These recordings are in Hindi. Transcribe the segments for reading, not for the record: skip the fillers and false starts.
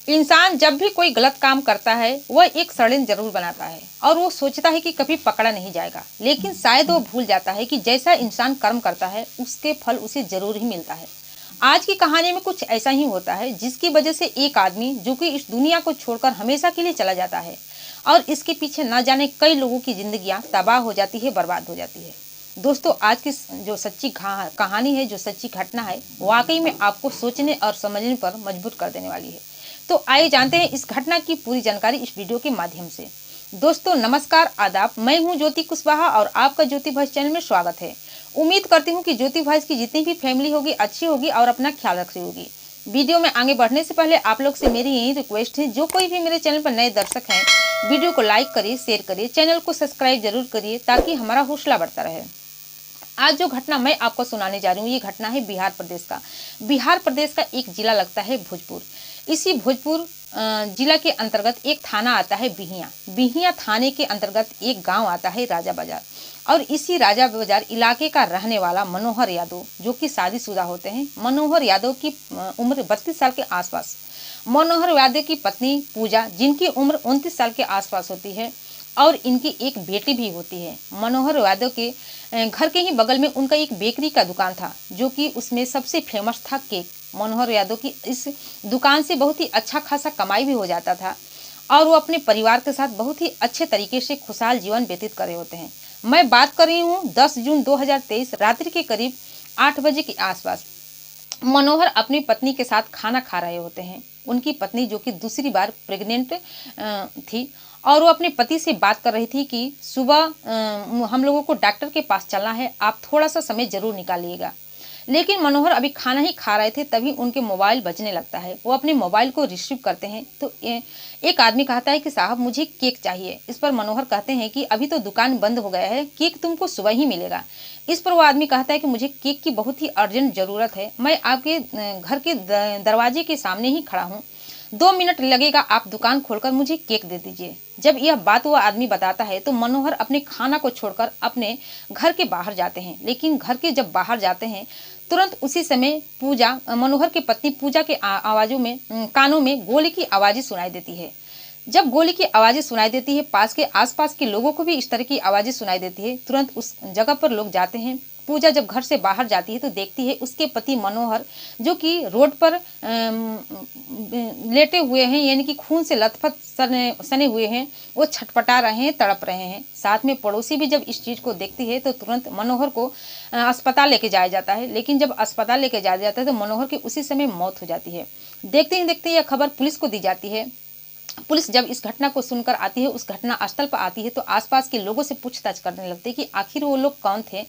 इंसान जब भी कोई गलत काम करता है वह एक षड्यंत्र जरूर बनाता है और वो सोचता है कि कभी पकड़ा नहीं जाएगा, लेकिन शायद वो भूल जाता है कि जैसा इंसान कर्म करता है उसके फल उसे जरूर ही मिलता है। आज की कहानी में कुछ ऐसा ही होता है जिसकी वजह से एक आदमी जो कि इस दुनिया को छोड़कर हमेशा के लिए चला जाता है और इसके पीछे न जाने कई लोगों की जिंदगियां तबाह हो जाती है, बर्बाद हो जाती है। दोस्तों, आज की जो सच्ची कहानी है, जो सच्ची घटना है, वाकई में आपको सोचने और समझने पर मजबूर कर देने वाली है। तो आइए जानते हैं इस घटना की पूरी जानकारी इस वीडियो के माध्यम से। दोस्तों नमस्कार, आदाब। मैं हूं ज्योति कुशवाहा और आपका ज्योति वॉइस चैनल में स्वागत है। उम्मीद करती हूं कि ज्योति वॉइस की जितनी भी फैमिली होगी अच्छी होगी और अपना ख्याल रख रही होगी। वीडियो में आगे बढ़ने से पहले आप लोग से मेरी यही रिक्वेस्ट है, जो कोई भी मेरे चैनल पर नए दर्शक हैं, वीडियो को लाइक करिए, शेयर करिए, चैनल को सब्सक्राइब जरूर करिए ताकि हमारा हौसला बढ़ता रहे। आज जो घटना मैं आपको सुनाने जा रही हूँ, ये घटना है बिहार प्रदेश का। बिहार प्रदेश का एक जिला लगता है भोजपुर। इसी भोजपुर जिला के अंतर्गत एक थाना आता है बिहिया। बिहिया थाने के अंतर्गत एक गांव आता है राजा बाजार। और इसी राजा बाजार इलाके का रहने वाला मनोहर यादव, जो कि शादीशुदा होते हैं। मनोहर यादव की उम्र 32 साल के आसपास। मनोहर यादव की पत्नी पूजा, जिनकी उम्र 29 साल के आसपास होती है, और इनकी एक बेटी भी होती है। मनोहर यादव के घर के ही बगल में उनका एक बेकरी का दुकान था, जो कि उसमें सबसे फेमस था केक। मनोहर यादव की इस दुकान से बहुत ही अच्छा खासा कमाई भी हो जाता था और वो अपने परिवार के साथ बहुत ही अच्छे तरीके से खुशहाल जीवन व्यतीत कर रहे होते हैं। मैं बात कर रही हूँ 10 जून 2023 रात्रि के करीब 8 बजे के आसपास। मनोहर अपनी पत्नी के साथ खाना खा रहे होते हैं। उनकी पत्नी, जो कि दूसरी बार प्रेग्नेंट थी, और वो अपने पति से बात कर रही थी कि सुबह हम लोगों को डॉक्टर के पास चलना है, आप थोड़ा सा समय जरूर निकालिएगा। लेकिन मनोहर अभी खाना ही खा रहे थे, तभी उनके मोबाइल बजने लगता है। वो अपने मोबाइल को रिसीव करते हैं तो एक आदमी कहता है कि साहब मुझे केक चाहिए। इस पर मनोहर कहते हैं कि अभी तो दुकान बंद हो गया है, केक तुमको सुबह ही मिलेगा। इस पर वो आदमी कहता है कि मुझे केक की बहुत ही अर्जेंट ज़रूरत है, मैं आपके घर के दरवाजे के सामने ही खड़ा हूँ, 2 मिनट लगेगा, आप दुकान खोलकर मुझे केक दे दीजिए। जब यह बात वो आदमी बताता है तो मनोहर अपने खाना को छोड़कर अपने घर के बाहर जाते हैं। लेकिन घर के जब बाहर जाते हैं, तुरंत उसी समय पूजा, मनोहर की पत्नी पूजा के आवाज़ों में कानों में गोली की आवाज़ें सुनाई देती है। जब गोली की आवाज़ें सुनाई देती है, पास के आसपास के लोगों को भी इस तरह की आवाज़ें सुनाई देती है। तुरंत उस जगह पर लोग जाते हैं। पूजा जब घर से बाहर जाती है तो देखती है उसके पति मनोहर, जो कि रोड पर लेटे हुए हैं, यानी कि खून से लथपथ सने हुए हैं, वो छटपटा रहे हैं, तड़प रहे हैं। साथ में पड़ोसी भी जब इस चीज़ को देखती है तो तुरंत मनोहर को अस्पताल लेके जाया जाता है। लेकिन जब अस्पताल लेके जाया जाता है तो मनोहर की उसी समय मौत हो जाती है। देखते ही देखते यह खबर पुलिस को दी जाती है। पुलिस जब इस घटना को सुनकर आती है, उस घटना स्थल पर आती है, तो आसपास के लोगों से पूछताछ करने लगते हैं कि आखिर वो लोग कौन थे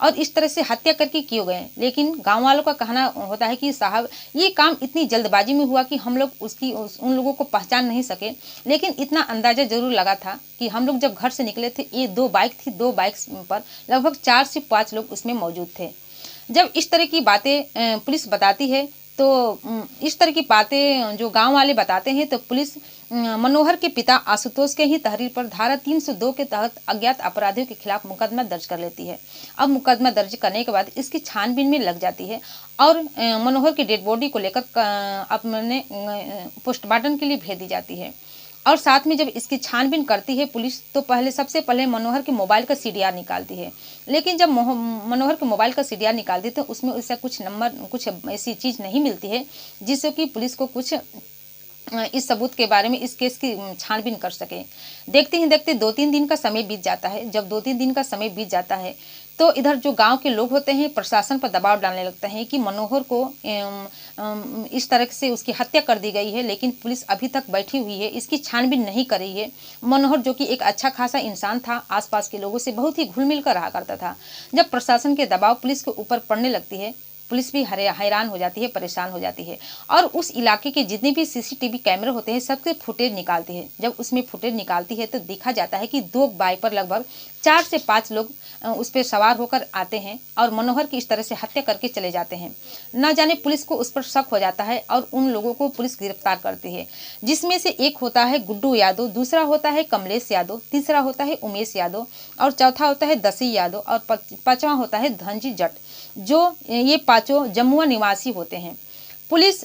और इस तरह से हत्या करके क्यों गए। लेकिन गांव वालों का कहना होता है कि साहब ये काम इतनी जल्दबाजी में हुआ कि हम लोग उन लोगों को पहचान नहीं सके। लेकिन इतना अंदाजा जरूर लगा था कि हम लोग जब घर से निकले थे, ये 2 बाइक थी, 2 बाइक्स पर लगभग 4 से 5 लोग उसमें मौजूद थे। जब इस तरह की बातें पुलिस बताती है तो इस तरह की बातें जो गांव वाले बताते हैं, तो पुलिस मनोहर के पिता आशुतोष के ही तहरीर पर धारा 302 के तहत अज्ञात अपराधियों के खिलाफ मुकदमा दर्ज कर लेती है। अब मुकदमा दर्ज करने के बाद इसकी छानबीन में लग जाती है और मनोहर की डेड बॉडी को लेकर अपने पोस्टमार्टम के लिए भेज दी जाती है। और साथ में जब इसकी छानबीन करती है पुलिस, तो सबसे पहले मनोहर के मोबाइल का CDR निकालती है। लेकिन जब मनोहर के मोबाइल का CDR निकालती है तो उसमें उससे कुछ नंबर, कुछ ऐसी चीज़ नहीं मिलती है जिससे कि पुलिस को कुछ इस सबूत के बारे में, इस केस की छानबीन कर सके। देखते ही देखते 2-3 दिन का समय बीत जाता है। जब 2-3 दिन का समय बीत जाता है तो इधर जो गांव के लोग होते हैं प्रशासन पर दबाव डालने लगते हैं कि मनोहर को इस तरह से उसकी हत्या कर दी गई है, लेकिन पुलिस अभी तक बैठी हुई है, इसकी छानबीन नहीं कर रही है। मनोहर, जो कि एक अच्छा खासा इंसान था, आसपास के लोगों से बहुत ही घुल मिल कर रहा करता था। जब प्रशासन के दबाव पुलिस के ऊपर पड़ने लगती है, पुलिस भी हैरान हो जाती है, परेशान हो जाती है और उस इलाके के जितने भी CCTV कैमरे होते हैं सबके फुटेज निकालती है। जब उसमें फुटेज निकालती है तो देखा जाता है कि 2 बाइक पर लगभग 4 से 5 लोग उस पर सवार होकर आते हैं और मनोहर की इस तरह से हत्या करके चले जाते हैं। न जाने पुलिस को उस पर शक हो जाता है और उन लोगों को पुलिस गिरफ्तार करती है, जिसमें से एक होता है गुड्डू यादव, दूसरा होता है कमलेश यादव, तीसरा होता है उमेश यादव और चौथा होता है दसी यादव और 5वां होता है धनजी जट, जो ये 5 जमुआ निवासी होते हैं। पुलिस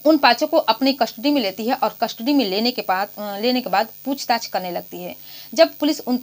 उन पाँचों को अपनी कस्टडी में लेती है और कस्टडी में लेने के बाद पूछताछ करने लगती है। जब पुलिस उन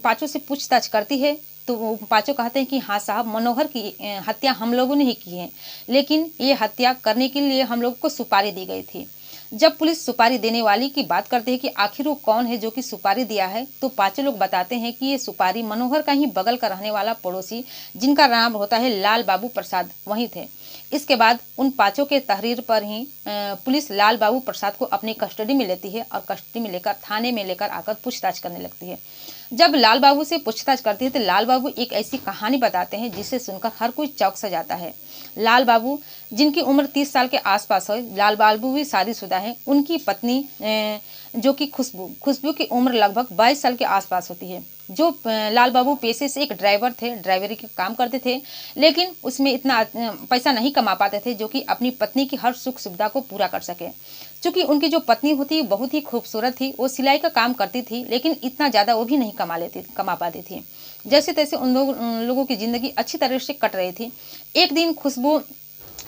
पाँचों से पूछताछ करती है तो वो पाँचों कहते हैं कि हाँ साहब, मनोहर की हत्या हम लोगों ने ही की है, लेकिन ये हत्या करने के लिए हम लोग को सुपारी दी गई थी। जब पुलिस सुपारी देने वाली की बात करते हैं कि आखिर वो कौन है जो कि सुपारी दिया है, तो पाँचों लोग बताते हैं कि ये सुपारी मनोहर का ही बगल का रहने वाला पड़ोसी, जिनका नाम होता है लाल बाबू प्रसाद, वही थे। इसके बाद उन पाँचों के तहरीर पर ही पुलिस लाल बाबू प्रसाद को अपनी कस्टडी में लेती है और कस्टडी में लेकर थाने में लेकर आकर पूछताछ करने लगती है। जब लाल बाबू से पूछताछ करती है तो लाल बाबू एक ऐसी कहानी बताते हैं जिसे सुनकर हर कोई चौंक सा जाता है। लाल बाबू, जिनकी उम्र 30 साल के आसपास है, लाल बाबू भी शादीशुदा है। उनकी पत्नी जो कि खुशबू की उम्र लगभग 22 साल के आसपास होती है। जो लाल बाबू पेशे से एक ड्राइवर थे, ड्राइवरी के काम करते थे, लेकिन उसमें इतना पैसा नहीं कमा पाते थे जो कि अपनी पत्नी की हर सुख सुविधा को पूरा कर सके। चूँकि उनकी जो पत्नी होती बहुत ही खूबसूरत थी, वो सिलाई का काम करती थी, लेकिन इतना ज़्यादा वो भी नहीं कमा पाती थी। जैसे तैसे उन लोगों की ज़िंदगी अच्छी तरह से कट रही थी। एक दिन खुशबू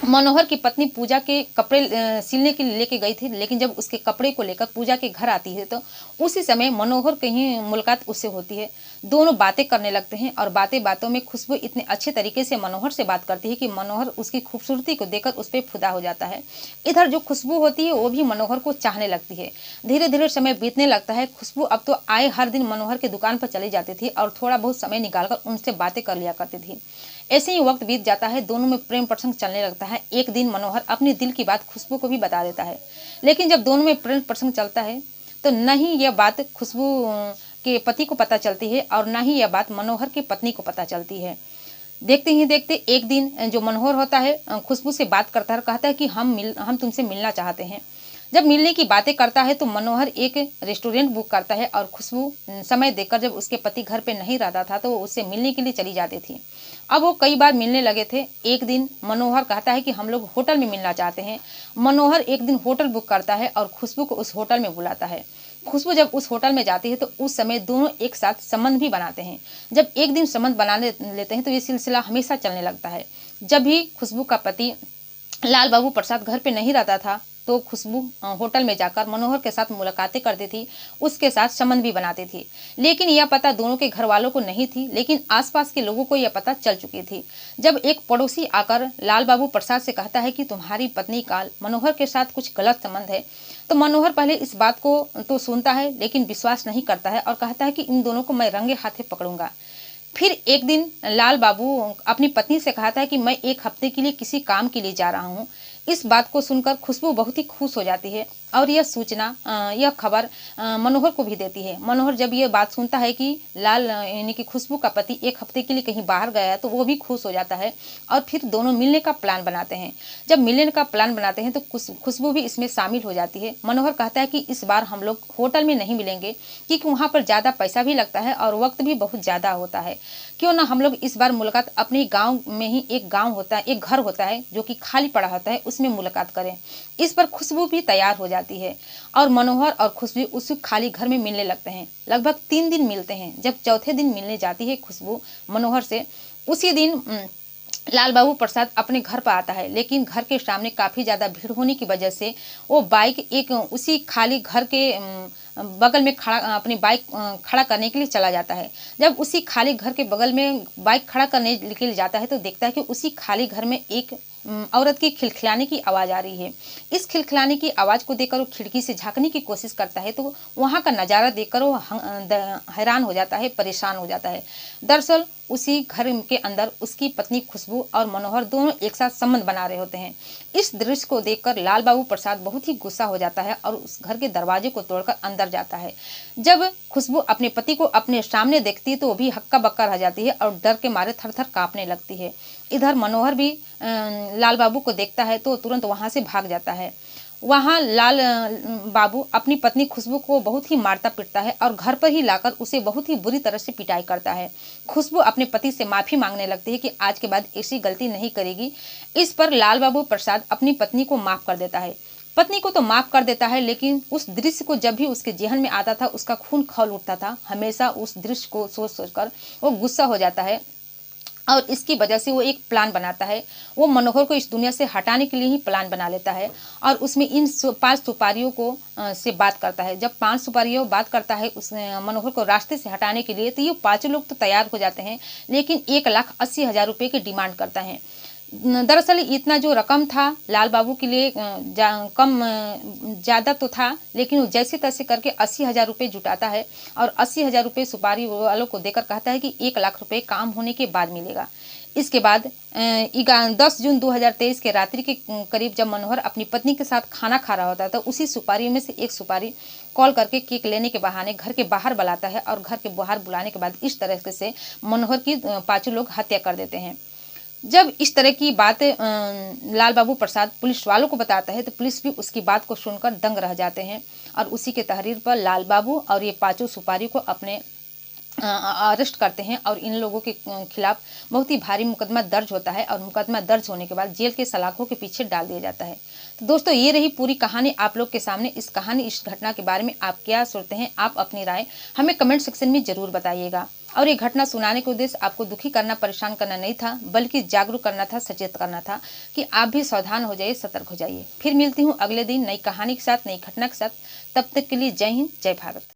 मनोहर की पत्नी पूजा के कपड़े सिलने के लिए लेके गई थी, लेकिन जब उसके कपड़े को लेकर पूजा के घर आती है तो उसी समय मनोहर कहीं मुलाकात उससे होती है। दोनों बातें करने लगते हैं और बातों में खुशबू इतने अच्छे तरीके से मनोहर से बात करती है कि मनोहर उसकी खूबसूरती को देखकर उस पर फिदा हो जाता है। इधर जो खुशबू होती है वो भी मनोहर को चाहने लगती है। धीरे धीरे समय बीतने लगता है। खुशबू अब तो आए हर दिन मनोहर की दुकान पर चली जाती थी और थोड़ा बहुत समय निकालकर उनसे बातें कर लिया करती थी। ऐसे ही वक्त बीत जाता है, दोनों में प्रेम प्रसंग चलने लगता है। एक दिन मनोहर अपने दिल की बात खुशबू को भी बता देता है, लेकिन जब दोनों में प्रेम प्रसंग चलता है तो न ही यह बात खुशबू के पति को पता चलती है और न ही यह बात मनोहर की पत्नी को पता चलती है। देखते ही देखते एक दिन जो मनोहर होता है खुशबू से बात करता है और कहता है कि हम तुमसे मिलना चाहते हैं। जब मिलने की बातें करता है तो मनोहर एक रेस्टोरेंट बुक करता है और खुशबू समय देकर जब उसके पति घर पे नहीं रहता था तो वो उससे मिलने के लिए चली जाती थी। अब वो कई बार मिलने लगे थे। एक दिन मनोहर कहता है कि हम लोग होटल में मिलना चाहते हैं। मनोहर एक दिन होटल बुक करता है और खुशबू को उस होटल में बुलाता है। खुशबू जब उस होटल में जाती है तो उस समय दोनों एक साथ संबंध भी बनाते हैं। जब एक दिन संबंध बना लेते हैं तो ये सिलसिला हमेशा चलने लगता है। जब भी खुशबू का पति लाल बाबू प्रसाद घर पे नहीं रहता था तो खुशबू होटल में जाकर मनोहर के साथ मुलाकातें करती थी, उसके साथ संबंध भी बनाती थी। लेकिन यह पता दोनों के घर वालों को नहीं थी, लेकिन आसपास के लोगों को यह पता चल चुकी थी। जब एक पड़ोसी आकर लाल बाबू प्रसाद से कहता है कि तुम्हारी पत्नी का मनोहर के साथ कुछ गलत संबंध है, तो मनोहर पहले इस बात को तो सुनता है लेकिन विश्वास नहीं करता है और कहता है कि इन दोनों को मैं रंगे हाथे पकड़ूंगा। फिर एक दिन लाल बाबू अपनी पत्नी से कहता है कि मैं एक हफ्ते के लिए किसी काम के लिए जा रहा हूँ। इस बात को सुनकर खुशबू बहुत ही खुश हो जाती है और यह सूचना यह खबर मनोहर को भी देती है। मनोहर जब ये बात सुनता है कि लाल यानी कि खुशबू का पति एक हफ्ते के लिए कहीं बाहर गया है तो वो भी खुश हो जाता है और फिर दोनों मिलने का प्लान बनाते हैं। जब मिलने का प्लान बनाते हैं तो खुशबू भी इसमें शामिल हो जाती है। मनोहर कहता है कि इस बार हम लोग होटल में नहीं मिलेंगे क्योंकि वहाँ पर ज़्यादा पैसा भी लगता है और वक्त भी बहुत ज़्यादा होता है। क्यों ना हम लोग इस बार मुलाकात अपने गाँव में ही एक गाँव होता है, एक घर होता है जो कि खाली पड़ा होता है, उसमें मुलाकात करें। इस पर खुशबू भी तैयार हो जाती है और मनोहर और खुशबू उस खाली घर में मिलने लगते हैं। लगभग 3 दिन मिलते हैं। जब चौथे दिन मिलने जाती है खुशबू मनोहर से, उसी दिन लाल बाबू प्रसाद अपने घर पर आता है, लेकिन घर के सामने काफ़ी ज़्यादा भीड़ होने की वजह से वो बाइक एक उसी खाली घर के बगल में अपनी बाइक खड़ा करने के लिए चला जाता है। जब उसी खाली घर के बगल में बाइक खड़ा करने के लिए जाता है तो देखता है कि उसी खाली घर में एक औरत की खिलखिलाने की आवाज़ आ रही है। इस खिलखिलाने की आवाज़ को देखकर वो खिड़की से झांकने की कोशिश करता है तो वहाँ का नज़ारा देखकर वो हैरान हो जाता है, परेशान हो जाता है। दरअसल उसी घर के अंदर उसकी पत्नी खुशबू और मनोहर दोनों एक साथ संबंध बना रहे होते हैं। इस दृश्य को देखकर लाल बाबू प्रसाद बहुत ही गुस्सा हो जाता है और उस घर के दरवाजे को तोड़कर अंदर जाता है। जब खुशबू अपने पति को अपने सामने देखती है तो वो भी हक्का बक्का रह जाती है और डर के मारे थर थर काँपने लगती है। इधर मनोहर भी लाल बाबू को देखता है तो तुरंत वहाँ से भाग जाता है। वहाँ लाल बाबू अपनी पत्नी खुशबू को बहुत ही मारता पीटता है और घर पर ही लाकर उसे बहुत ही बुरी तरह से पिटाई करता है। खुशबू अपने पति से माफ़ी मांगने लगती है कि आज के बाद ऐसी गलती नहीं करेगी। इस पर लाल बाबू प्रसाद अपनी पत्नी को माफ़ कर देता है। पत्नी को तो माफ़ कर देता है, लेकिन उस दृश्य को जब भी उसके जेहन में आता था उसका खून खौल उठता था। हमेशा उस दृश्य को सोच सोच कर वो गुस्सा हो जाता है और इसकी वजह से वो एक प्लान बनाता है। वो मनोहर को इस दुनिया से हटाने के लिए ही प्लान बना लेता है और उसमें इन 5 सुपारियों को से बात करता है। जब 5 सुपारियों बात करता है उस मनोहर को रास्ते से हटाने के लिए, तो ये पाँचों लोग तो तैयार हो जाते हैं, लेकिन 1,80,000 रुपये की डिमांड करता है। दरअसल इतना जो रकम था लाल बाबू के लिए ज़्यादा तो था, लेकिन वो जैसे तैसे करके 80,000 रुपये जुटाता है और 80,000 रुपये सुपारी वालों को देकर कहता है कि 1,00,000 रुपये काम होने के बाद मिलेगा। इसके बाद 10 जून 2023 के रात्रि के करीब जब मनोहर अपनी पत्नी के साथ खाना खा रहा होता है, तो उसी सुपारी में से एक सुपारी कॉल करके केक लेने के बहाने घर के बाहर बुलाता है और घर के बाहर बुलाने के बाद इस तरह से मनोहर की पाँचों लोग हत्या कर देते हैं। जब इस तरह की बातें लाल बाबू प्रसाद पुलिस वालों को बताता है, तो पुलिस भी उसकी बात को सुनकर दंग रह जाते हैं और उसी के तहरीर पर लाल बाबू और ये पाँचों सुपारी को अपने अरेस्ट करते हैं और इन लोगों के खिलाफ बहुत ही भारी मुकदमा दर्ज होता है और मुकदमा दर्ज होने के बाद जेल के सलाखों के पीछे डाल दिया जाता है। तो दोस्तों, ये रही पूरी कहानी आप लोग के सामने। इस कहानी, इस घटना के बारे में आप क्या सोचते हैं? आप अपनी राय हमें कमेंट सेक्शन में जरूर बताइएगा। और ये घटना सुनाने का उद्देश्य आपको दुखी करना, परेशान करना नहीं था, बल्कि जागरूक करना था, सचेत करना था कि आप भी सावधान हो जाइए, सतर्क हो जाइए। फिर मिलती हूँ अगले दिन नई कहानी के साथ, नई घटना के साथ। तब तक के लिए जय हिंद, जय भारत।